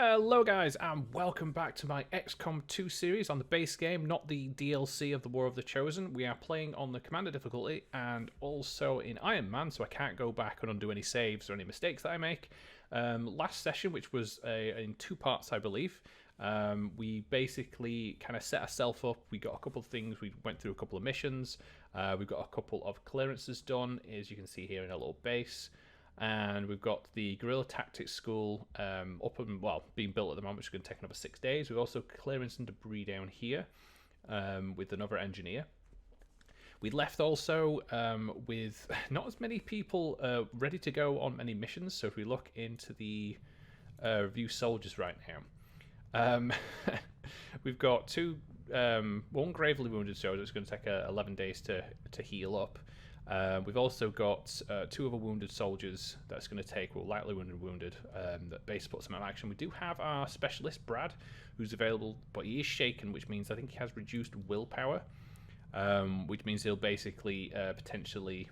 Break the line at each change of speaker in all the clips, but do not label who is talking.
Hello guys and welcome back to my XCOM 2 series on the base game, not the DLC of the War of the Chosen. We are playing on the Commander difficulty and also in Ironman, so I can't go back and undo any saves or any mistakes that I make. Last session, which was in two parts I believe, we basically kind of set ourselves up. We got a couple of things, we went through a couple of missions, we've got a couple of clearances done, as you can see here in a little base. And we've got the Guerrilla Tactics School up and, well, being built at the moment, which is going to take another 6 days. We've also clearance and debris down here with another engineer. We left also with not as many people ready to go on many missions. So if we look into the review soldiers right now, we've got one gravely wounded soldier that's going to take 11 days to heal up. We've also got two other wounded soldiers that's going to take, well, lightly wounded, that base puts some out of action. We do have our specialist, Brad, who's available, but he is shaken, which means I think he has reduced willpower, which means he'll basically potentially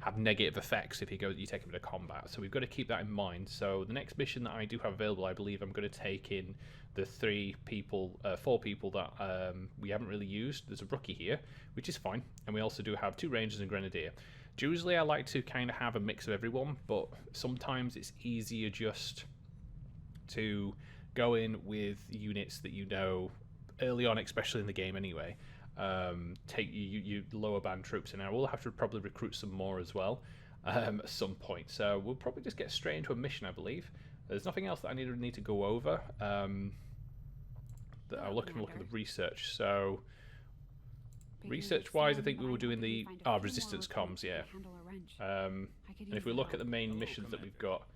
have negative effects if you take him into combat. So we've got to keep that in mind. So the next mission that I do have available, I believe I'm going to take in the four people that we haven't really used. There's a rookie here, which is fine. And we also do have two rangers and grenadier. Usually I like to kind of have a mix of everyone, but sometimes it's easier just to go in with units that you know early on, especially in the game anyway. Take you lower band troops, and I will have to probably recruit some more as well at some point. So we'll probably just get straight into a mission, I believe. There's nothing else that I need to go over. That I'll look at the research. So research-wise, I think we were doing the resistance comms, yeah. And if we look at the main missions that we've got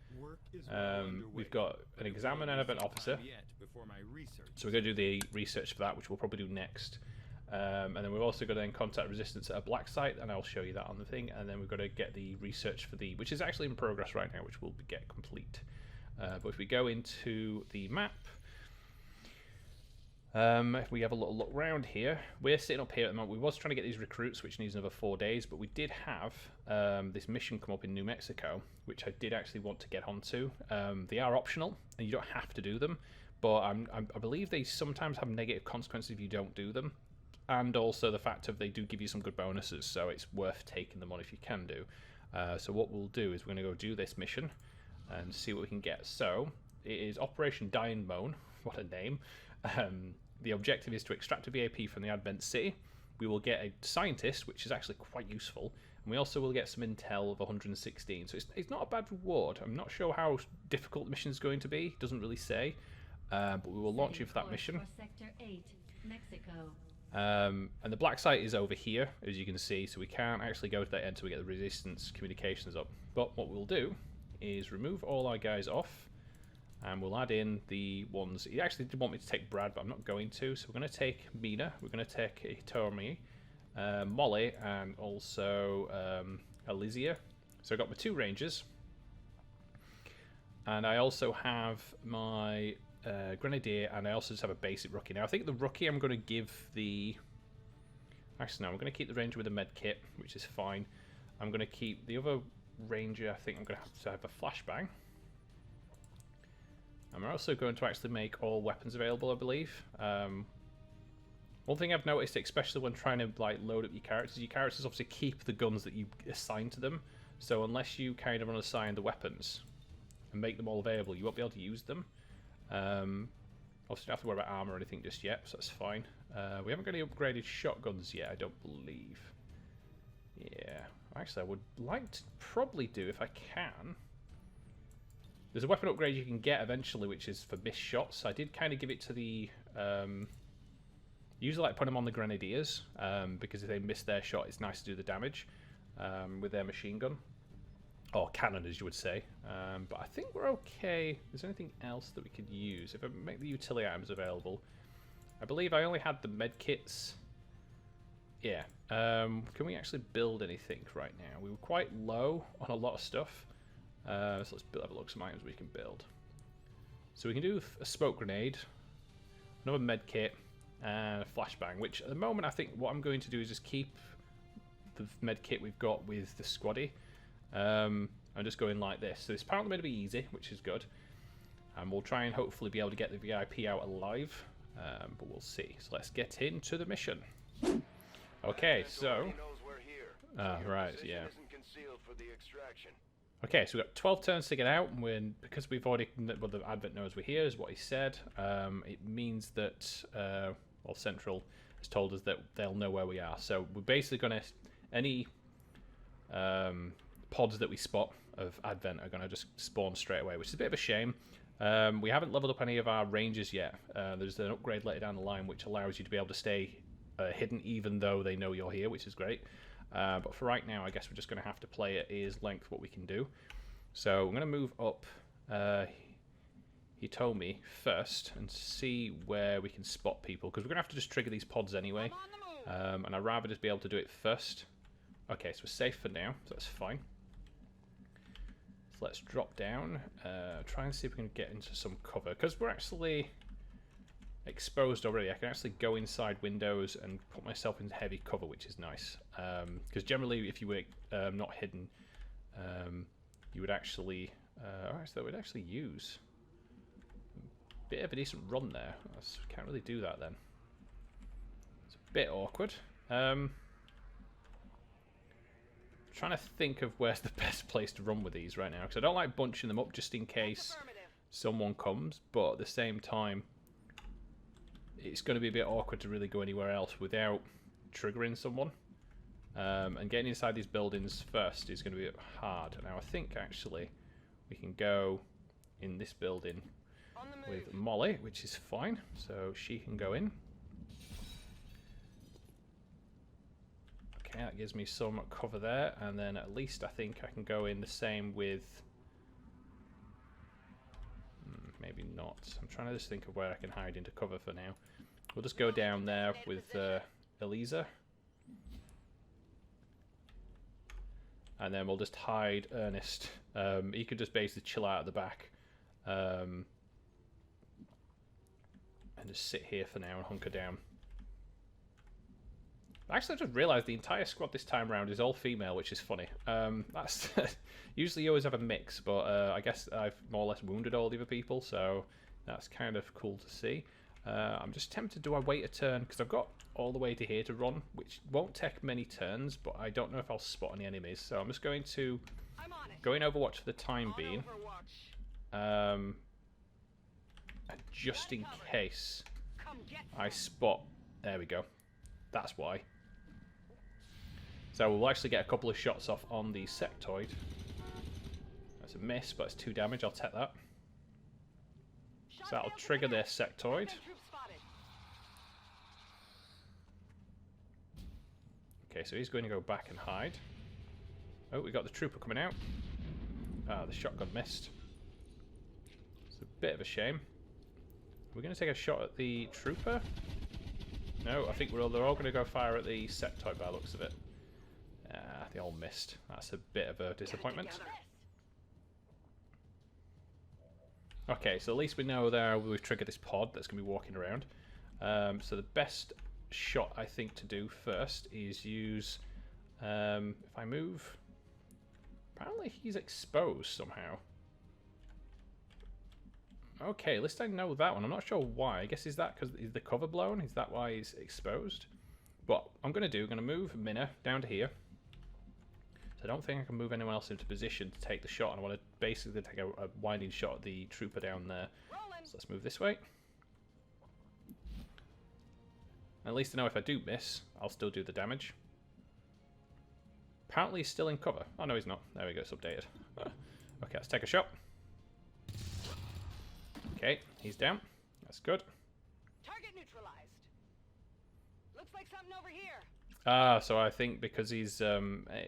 an examiner and an officer. So we're going to do the research for that, which we'll probably do next. And then we've also got to then contact resistance at a black site, and I'll show you that on the thing. And then we've got to get the research for which is actually in progress right now, which will get complete. But if we go into the map, if we have a little look around here, we're sitting up here at the moment. We was trying to get these recruits, which needs another 4 days, but we did have this mission come up in New Mexico, which I did actually want to get onto. They are optional, and you don't have to do them, but I believe they sometimes have negative consequences if you don't do them. And also the fact of they do give you some good bonuses, so it's worth taking them on if you can do. So what we'll do is we're going to go do this mission and see what we can get. So it is Operation Dying Moan. What a name. The objective is to extract a VAP from the Advent City. We will get a scientist, which is actually quite useful, and we also will get some intel of 116. So it's not a bad reward. I'm not sure how difficult the mission is going to be. It doesn't really say, but we will launch you for that mission.
Sector 8, Mexico.
And the black site is over here, as you can see, so we can't actually go to that end until we get the resistance communications up. But what we'll do is remove all our guys off, and we'll add in the ones. He actually did want me to take Brad, but I'm not going to. So we're going to take Mina, we're going to take Hitomi, Molly, and also Alizia. So I've got my two rangers, and I also have my Grenadier, and I also just have a basic rookie. Now I think the rookie I'm going to give the... Actually no, I'm going to keep the ranger with a med kit, which is fine. I'm going to keep the other ranger, I think I'm going to have a flashbang. And we're also going to actually make all weapons available, I believe. One thing I've noticed, especially when trying to like load up your characters obviously keep the guns that you assign to them. So unless you kind of unassign the weapons and make them all available, you won't be able to use them. Obviously don't have to worry about armor or anything just yet, so that's fine. We haven't got any upgraded shotguns yet, I don't believe. Yeah, actually I would like to probably do, if I can. There's a weapon upgrade you can get eventually, which is for missed shots. I did kind of give it to the... usually like put them on the Grenadiers, because if they miss their shot, it's nice to do the damage with their machine gun. Or cannon, as you would say. But I think we're okay. Is there anything else that we could use? If I make the utility items available. I believe I only had the med kits. Yeah. Can we actually build anything right now? We were quite low on a lot of stuff. So let's have a look at some items we can build. So we can do a smoke grenade, another med kit, and a flashbang, which at the moment I think what I'm going to do is just keep the med kit we've got with the squaddy. I'm just going like this. So it's apparently going to be easy, which is good. And we'll try and hopefully be able to get the VIP out alive. But we'll see. So let's get into the mission. Okay, so... right, yeah. Okay, so we've got 12 turns to get out. And because we've already... Well, the Advent knows we're here, is what he said. It means that... well, Central has told us that they'll know where we are. So we're basically going to... Any pods that we spot of Advent are going to just spawn straight away, which is a bit of a shame. We haven't leveled up any of our rangers yet. There's an upgrade later down the line which allows you to be able to stay hidden even though they know you're here, which is great. But for right now, I guess we're just going to have to play at ear's length what we can do. So I'm going to move up, he told me, first and see where we can spot people, because we're going to have to just trigger these pods anyway. And I'd rather just be able to do it first. Okay, so we're safe for now, so that's fine. So let's drop down, try and see if we can get into some cover, because we're actually exposed already. I can actually go inside windows and put myself in heavy cover, which is nice. Because generally, if you were not hidden, you would actually... Alright, so that would actually use a bit of a decent run there. I can't really do that then. It's a bit awkward. Trying to think of where's the best place to run with these right now, because I don't like bunching them up just in case someone comes, but at the same time it's going to be a bit awkward to really go anywhere else without triggering someone. And getting inside these buildings first is going to be a bit hard. Now I think actually we can go in this building with Molly, which is fine, so she can go in. Okay, that gives me some cover there, and then at least I think I can go in the same with... maybe not. I'm trying to just think of where I can hide into cover for now. We'll just go down there with Elisa. And then we'll just hide Ernest. He could just basically chill out at the back. And just sit here for now and hunker down. Actually, I just realised the entire squad this time around is all female, which is funny. That's usually you always have a mix, but I guess I've more or less wounded all the other people, so that's kind of cool to see. I'm just tempted, do I wait a turn? Because I've got all the way to here to run, which won't take many turns, but I don't know if I'll spot any enemies, so I'm just going to go in Overwatch for the time being. Just in case I spot... There we go. That's why. So we'll actually get a couple of shots off on the sectoid. That's a miss, but it's 2 damage. I'll take that. So that'll trigger their sectoid. Okay, so he's going to go back and hide. Oh, we got the trooper coming out. Ah, the shotgun missed. It's a bit of a shame. We're going to take a shot at the trooper. No, I think they're all going to go fire at the sectoid by the looks of it. They all missed. That's a bit of a disappointment. Okay, so at least we know there we've triggered this pod that's going to be walking around. So the best shot I think to do first is use... if I move... Apparently he's exposed somehow. Okay, at least I know that one. I'm not sure why. I guess is that because is the cover blown? Is that why he's exposed? What I'm going to move Minna down to here. So I don't think I can move anyone else into position to take the shot. And I want to basically take a winding shot at the trooper down there. So let's move this way. At least I know if I do miss, I'll still do the damage. Apparently he's still in cover. Oh no, he's not. There we go, it's updated. Okay, let's take a shot. Okay, he's down. That's good.
Target neutralized. Looks like something over here.
Ah, so I think because he's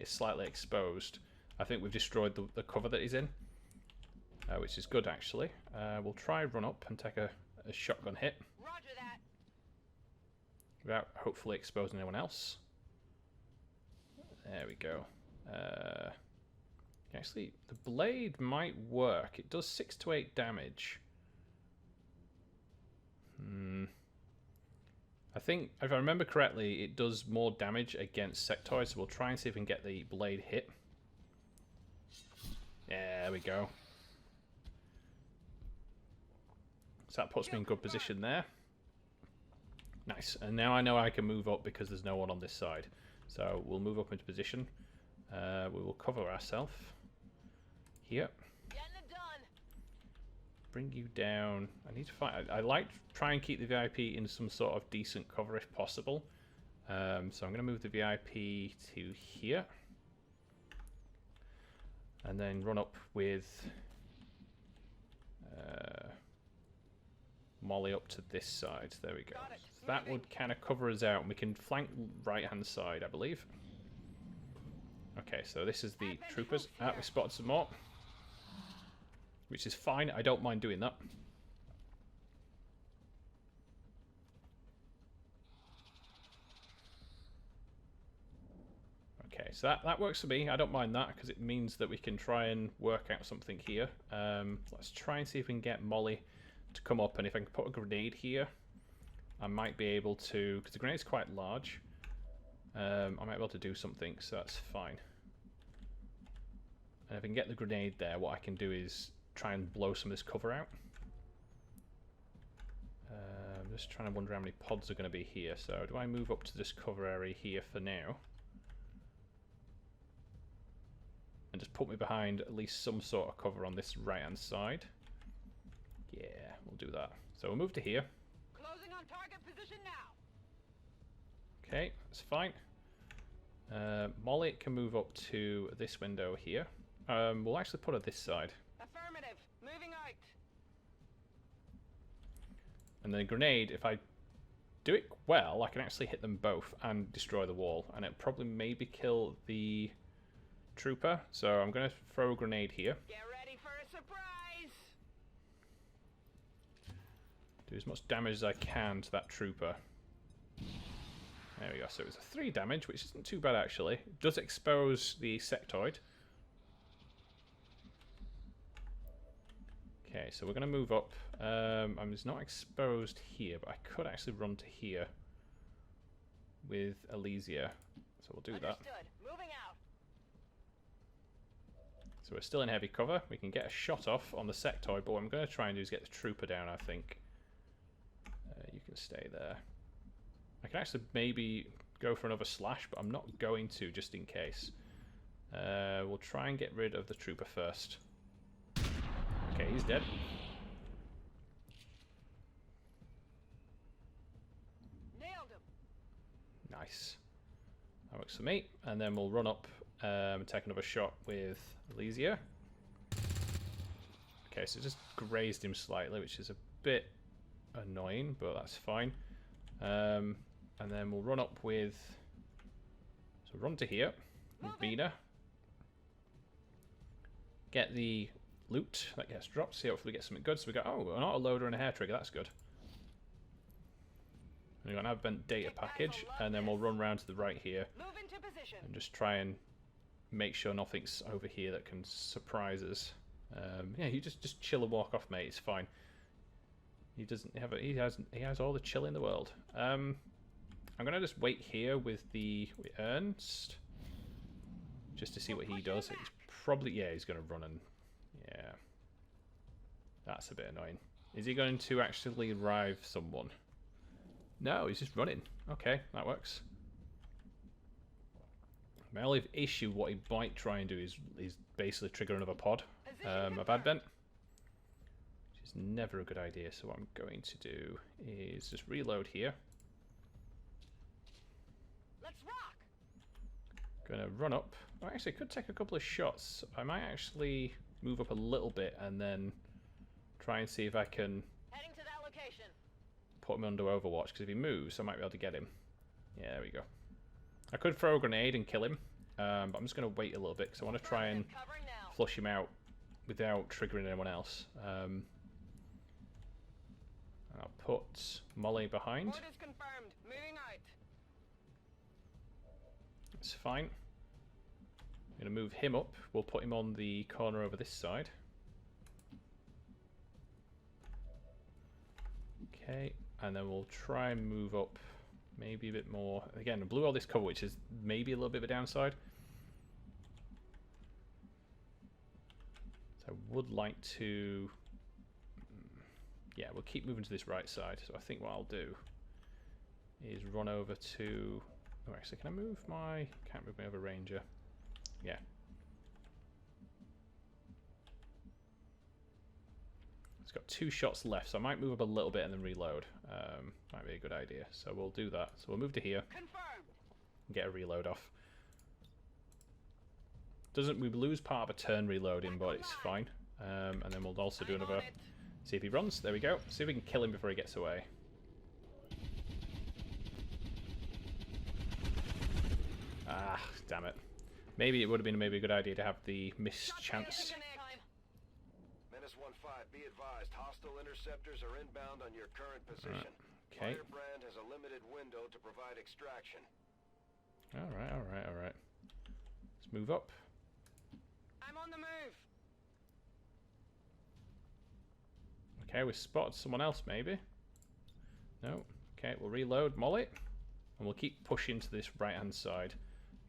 slightly exposed, I think we've destroyed the cover that he's in, which is good actually. We'll try run up and take a shotgun hit.
Roger that.
Without hopefully exposing anyone else. There we go. Actually, the blade might work. It does 6 to 8 damage. I think, if I remember correctly, it does more damage against sectoids, so we'll try and see if we can get the blade hit. Yeah, there we go. So that puts me in good position there. Nice. And now I know I can move up because there's no one on this side. So we'll move up into position. We will cover ourselves here.
Getting it done.
Bring you down. I need to find... I like to try and keep the VIP in some sort of decent cover if possible. So I'm going to move the VIP to here. And then run up with Molly up to this side. There we go. So that would kind of cover us out. And we can flank right-hand side, I believe. Okay, so this is the troopers. Ah, we spotted some more. Which is fine. I don't mind doing that. Okay, so that works for me. I don't mind that because it means that we can try and work out something here. Let's try and see if we can get Molly to come up, and if I can put a grenade here, I might be able to, because the grenade's quite large, I might be able to do something, so that's fine. And if I can get the grenade there, what I can do is try and blow some of this cover out. I'm just trying to wonder how many pods are going to be here. So do I move up to this cover area here for now? And just put me behind at least some sort of cover on this right-hand side. Yeah, we'll do that. So we'll move to here.
Closing on target position now.
Okay, that's fine. Molly can move up to this window here. We'll actually put her this side.
Affirmative. Moving out.
And then a grenade, if I do it well, I can actually hit them both and destroy the wall. And it'll probably maybe kill the trooper. So I'm going to throw a grenade here.
Get ready for a surprise.
Do as much damage as I can to that trooper. There we go. So it's a 3 damage, which isn't too bad actually. It does expose the sectoid. Okay, so we're going to move up. It's not exposed here, but I could actually run to here with Elysia. So we'll do that.
Moving out.
So we're still in heavy cover. We can get a shot off on the sectoid, but what I'm going to try and do is get the trooper down, I think. You can stay there. I can actually maybe go for another slash, but I'm not going to, just in case. We'll try and get rid of the trooper first. Okay, he's dead.
Nailed him.
Nice. That works for me. And then we'll run up and take another shot with Elysia. Okay, so just grazed him slightly, which is a bit annoying, but that's fine. And then we'll run up with... So run to here with Bina. Get the loot that gets dropped. See, hopefully we get something good. So we got, oh, an autoloader and a hair trigger. That's good. And we've got an advent data package, and then we'll run around to the right here and just try and make sure nothing's over here that can surprise us. Yeah, you just chill and walk off, mate. It's fine. He doesn't have he has all the chill in the world. I'm gonna just wait here with Ernst just to see what he does. He's probably, yeah, he's gonna run and, yeah, that's a bit annoying. Is he going to actually revive someone? No, he's just running. Okay, that works. My only issue, what he might try and do is basically trigger another pod of advent, which is never a good idea. So what I'm going to do is just reload here.
Let's rock.
Gonna run up. Oh, actually, I could take a couple of shots. I might actually move up a little bit and then try and see if I can
Heading to that location.
put him under Overwatch, because if he moves, I might be able to get him. Yeah, there we go. I could throw a grenade and kill him, but I'm just going to wait a little bit, because I want to try and flush him out without triggering anyone else. And I'll put Molly behind.
Orders confirmed. Moving out.
That's fine. I'm going to move him up. We'll put him on the corner over this side. Okay, and then we'll try and move up maybe a bit more. Again, I blew all this cover, which is maybe a little bit of a downside. So I would like to Yeah, we'll keep moving to this right side. So I think what I'll do is run over to... Oh, actually, can I move my... Can't move my other ranger. Yeah. It's got 2 shots left, so I might move up a little bit and then reload. Might be a good idea. So we'll do that. So we'll move to here.
Confirmed.
And get a reload off. Doesn't we lose part of a turn reloading, but it's fine. And then we'll also do another... See if he runs. There we go. See if we can kill him before he gets away. Ah, damn it. Maybe it would have been maybe a good idea to have the missed chance.
Menace 1-5, be advised. Hostile interceptors are inbound on your current position.
Okay.
Firebrand has a limited window to provide extraction.
Alright, alright, alright. Let's move up.
I'm on the move.
Okay, we spotted someone else maybe. No. Okay, we'll reload Molly. And we'll keep pushing to this right-hand side.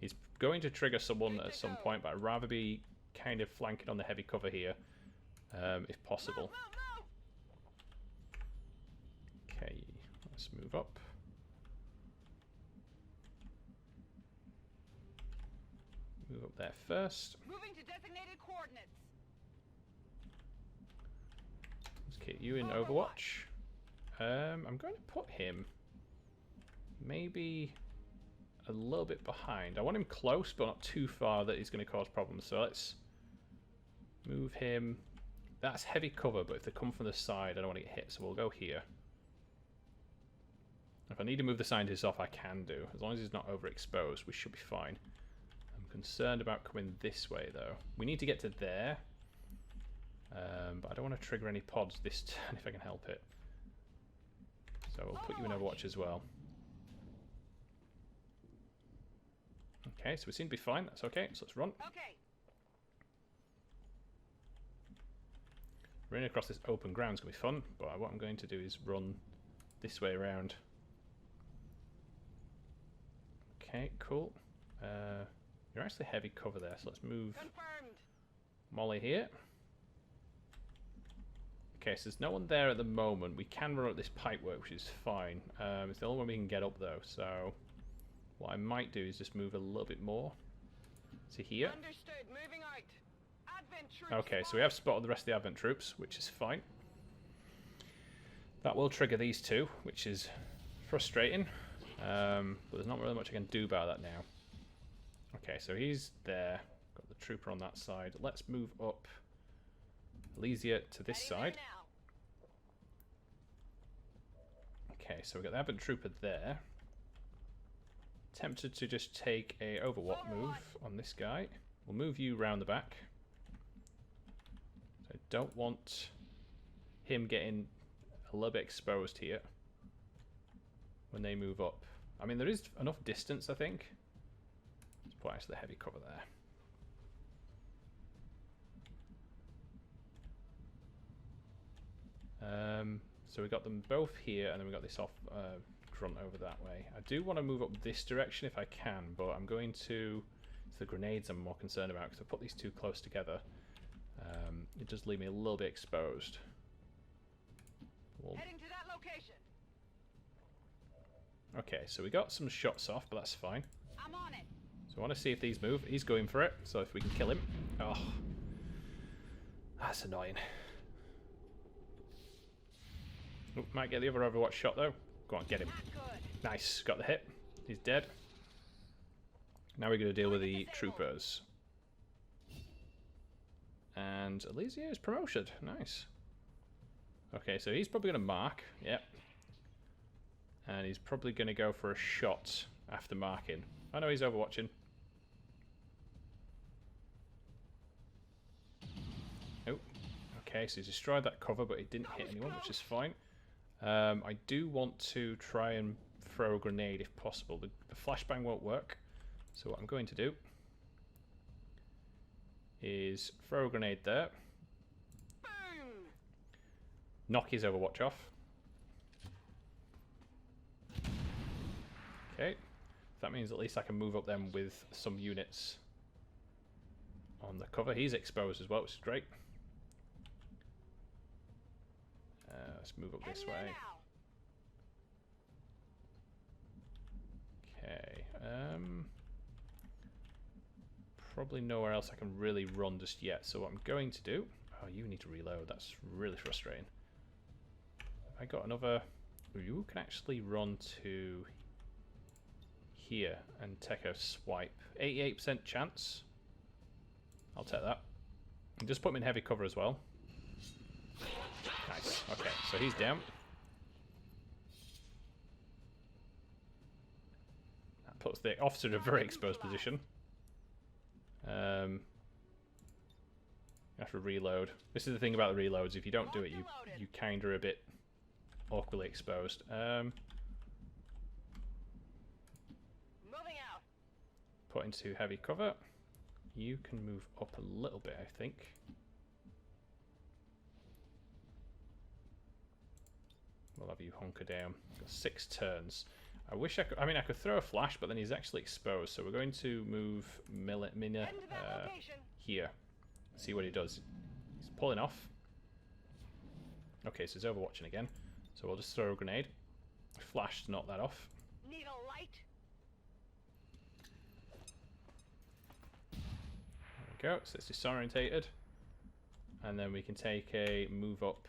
He's going to trigger someone at some point, but I'd rather be kind of flanking on the heavy cover here, if possible. Okay, let's move up. Move up there first.
Moving to designated coordinates.
Let's get you in Overwatch. I'm going to put him maybe a little bit behind. I want him close, but not too far that he's going to cause problems. So let's move him. That's heavy cover, but if they come from the side, I don't want to get hit, so we'll go here. If I need to move the scientist off, I can do. As long as he's not overexposed, we should be fine. I'm concerned about coming this way, though. We need to get to there. But I don't want to trigger any pods this turn if I can help it. So we'll put you in Overwatch as well. Okay, so we seem to be fine. That's okay. So let's run.
Okay.
Running across this open ground is going to be fun, but what I'm going to do is run this way around. Okay, cool. You're actually heavy cover there, so let's move
Confirmed.
Molly here. Okay, so there's no one there at the moment. We can run up this pipework, which is fine. It's the only one we can get up, though, so what I might do is just move a little bit more to here.
Understood. Moving out. Advent troops.
Okay, so we have spotted the rest of the Advent troops, which is fine. That will trigger these two, which is frustrating. But there's not really much I can do about that now. Okay, so he's there. Got the trooper on that side. Let's move up Elysia to this side. Okay, so we've got the Advent trooper there. Tempted to just take a overwatch move on this guy. We'll move you round the back. So I don't want him getting a little bit exposed here when they move up. I mean, there is enough distance, I think. Let's put actually the heavy cover there. So we got them both here, and then we got this off grunt over that way. I do want to move up this direction if I can, but I'm going to... It's the grenades I'm more concerned about, because I put these two close together. It does leave me a little bit exposed.
Heading to that location.
Okay, so we got some shots off, but that's fine.
I'm on it.
So I want to see if these move. He's going for it, so if we can kill him. Oh, that's annoying. Oh, might get the other Overwatch shot, though. Go on, get him. Nice, got the hit. He's dead. Now we're going to deal with the troopers. And Elysia is promoted. Nice. Okay, so he's probably going to mark. Yep. And he's probably going to go for a shot after marking. I know he's overwatching. Oh. Okay, so he's destroyed that cover, but he didn't hit anyone, which is fine. I do want to try and throw a grenade if possible. The flashbang won't work. So what I'm going to do is throw a grenade there.
Boom.
Knock his Overwatch off. Okay. That means at least I can move up them with some units on the cover. He's exposed as well, which is great. Let's move up this
Heading there
way.
now.
Okay. Probably nowhere else I can really run just yet. So what I'm going to do... Oh, you need to reload. That's really frustrating. I got another... You can actually run to here and take a swipe. 88% chance. I'll take that. And just put him in heavy cover as well. Nice. Okay, so he's down. That puts the officer in a very exposed position. I have to reload. This is the thing about the reloads. If you don't do it, you kind of are a bit awkwardly exposed.
Moving out.
Put into heavy cover. You can move up a little bit, I think. We'll have you hunker down. Got 6 turns. I wish I could. I mean, I could throw a flash, but then he's actually exposed. So we're going to move Mina here. See what he does. He's pulling off. Okay, so he's overwatching again. So we'll just throw a grenade. Flash to knock that off.
Need a light?
There we go. So it's disorientated. And then we can take a move up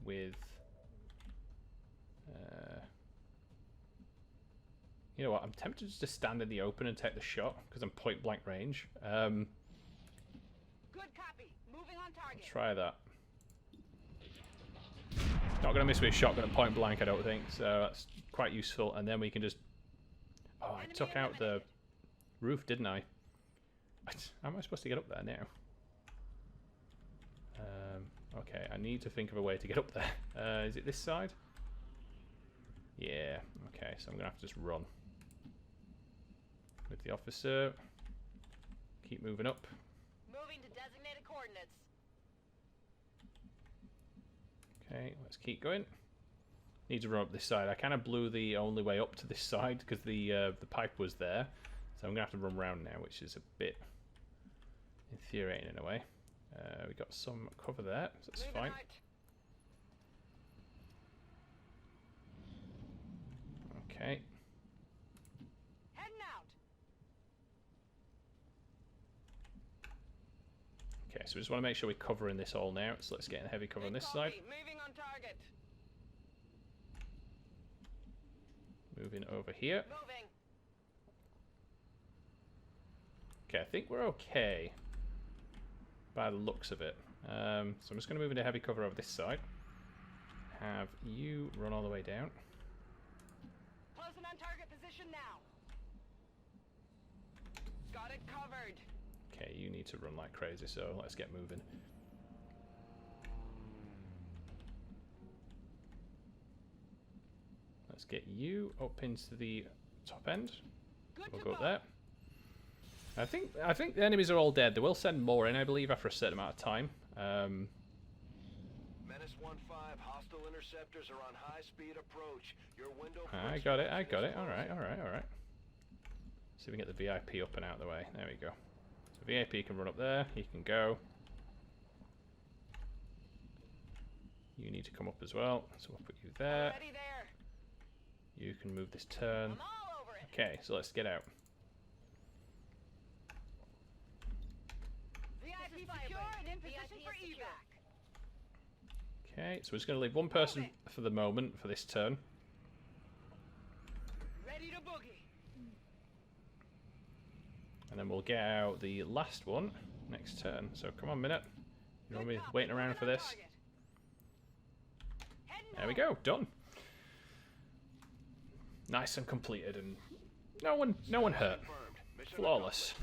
with... you know what? I'm tempted just to stand in the open and take the shot because I'm point blank range.
Good copy. Moving on target.
Try that. Not going to miss with a shotgun at point blank, I don't think. So that's quite useful. And then we can just... Oh, I took out the roof, didn't I? How am I supposed to get up there now? Okay, I need to think of a way to get up there. Is it this side? Yeah. Okay, so I'm going to have to just run. With the officer. Keep moving up.
Moving to designated coordinates.
Okay, let's keep going. Need to run up this side. I kind of blew the only way up to this side because the pipe was there. So I'm going to have to run around now, which is a bit infuriating in a way. We got some cover there, so that's fine. Okay.
Heading out.
Okay, so we just want to make sure we're covering this all now. So let's get in heavy cover on this side.
Moving on target.
Moving over here.
Moving.
Okay, I think we're okay by the looks of it. So I'm just going to move into heavy cover over this side. Have you run all the way down.
Closing on target position now. Got it covered.
Okay, you need to run like crazy, so let's get moving. Let's get you up into the top end. We'll go up there. I think the enemies are all dead. They will send more in, I believe, after a certain amount of time.
Menace 1-5, hostile interceptors are on high-speed approach. Your window...
I got it. Alright. See if we can get the VIP up and out of the way. There we go. So VIP can run up there. He can go. You need to come up as well. So we'll put you there.
Already there.
You can move this turn.
I'm all over it.
Okay, so let's get out.
VIP secure and in position for evac.
Okay, so we're just going to leave one person for the moment for this turn.
Ready to boogie.
And then we'll get out the last one next turn. So come on, minute. You want me waiting around for this? There we go, done. Nice and completed, and no one hurt. Flawless.